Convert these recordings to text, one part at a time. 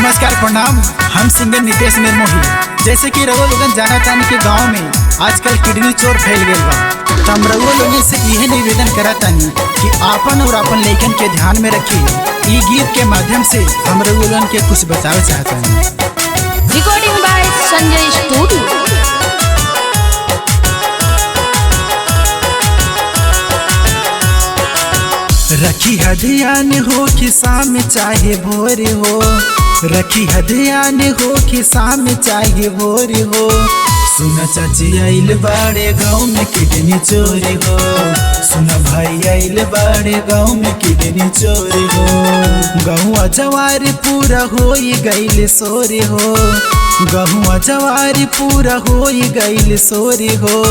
नमस्कार प्रणाम। हम सिंगर नितेश निर्मोही। जैसे कि रउआ लोगन जाना तानी के गांव में आजकल किडनी चोर फैल गईल बा। तो हम रउआ लोगन से यह निवेदन करा तानी कि आपन और अपन लइकन के ध्यान में रखी। ई गीत के माध्यम से हम रउआ लोगन के कुछ बतावे चाहतानी। Recording by Sanjay studio. रखी ध्यान हो कि शाम चाहे भोर हो, रखी ध्यान हो कि शाम चाहे भोर हो। सुना चाची आइल बाड़े गाँव में किडनी चोरी हो, सुना भाई आइल बाड़े गाँव में किडनी चोरी हो। गहुआ जवार पूरा हो गईल सोरे हो, गहुआ जवार पूरा हो गईल सोरे हो।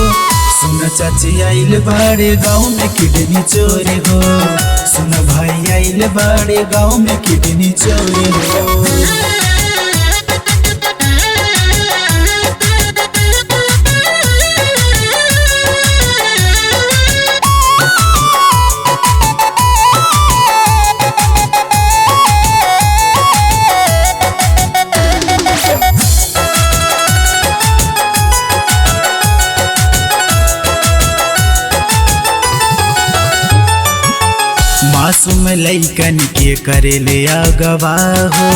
सुना चाची आइल बाड़े गाँव में किडनी चोरी हो, सुना भाई आइल बाड़े गाँव में किडनी चोरी हो। मासूम लइकन के करेले अगवा हो,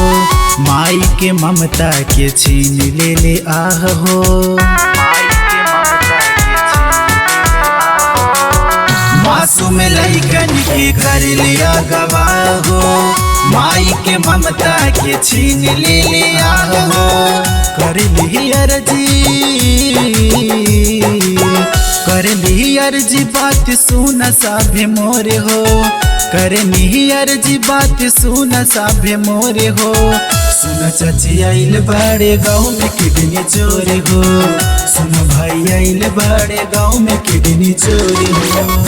माई के ममता के छीन ले आह हो। मासूम लइकन के करेले अगवा हो, माई के ममता के छीन ले आह हो। करली अर्जी बात सुन साभे मोरे हो, करनी अर्जी बात सुन साभे मोरे हो। सुन चाची आइल बाड़े गाँव में किडनी चोरी हो, सुन भाई आइल बाड़े गाँव में किडनी चोरी हो।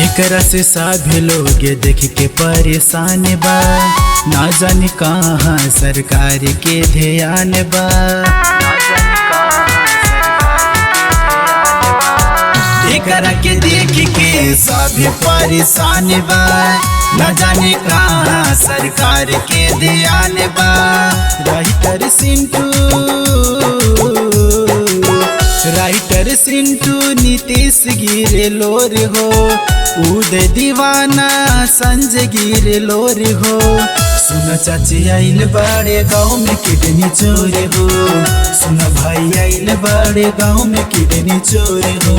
एकरा से सभी लोग देख के परेशान बा, ना जाने कहाँ सरकार के ध्यान बा। एकरा के देख के सभी परेशान बा, ना जाने कहाँ सरकार के ध्यान बा। राइटर सिंटू नीतीश गिरे लोर हो, उदय दीवाना संजय गिरे लोर हो। सुन चाची आइल बाड़े गाँव में किडनी चोरी हो, सुन भाई आइल बाड़े गाँव में किडनी चोरी हो।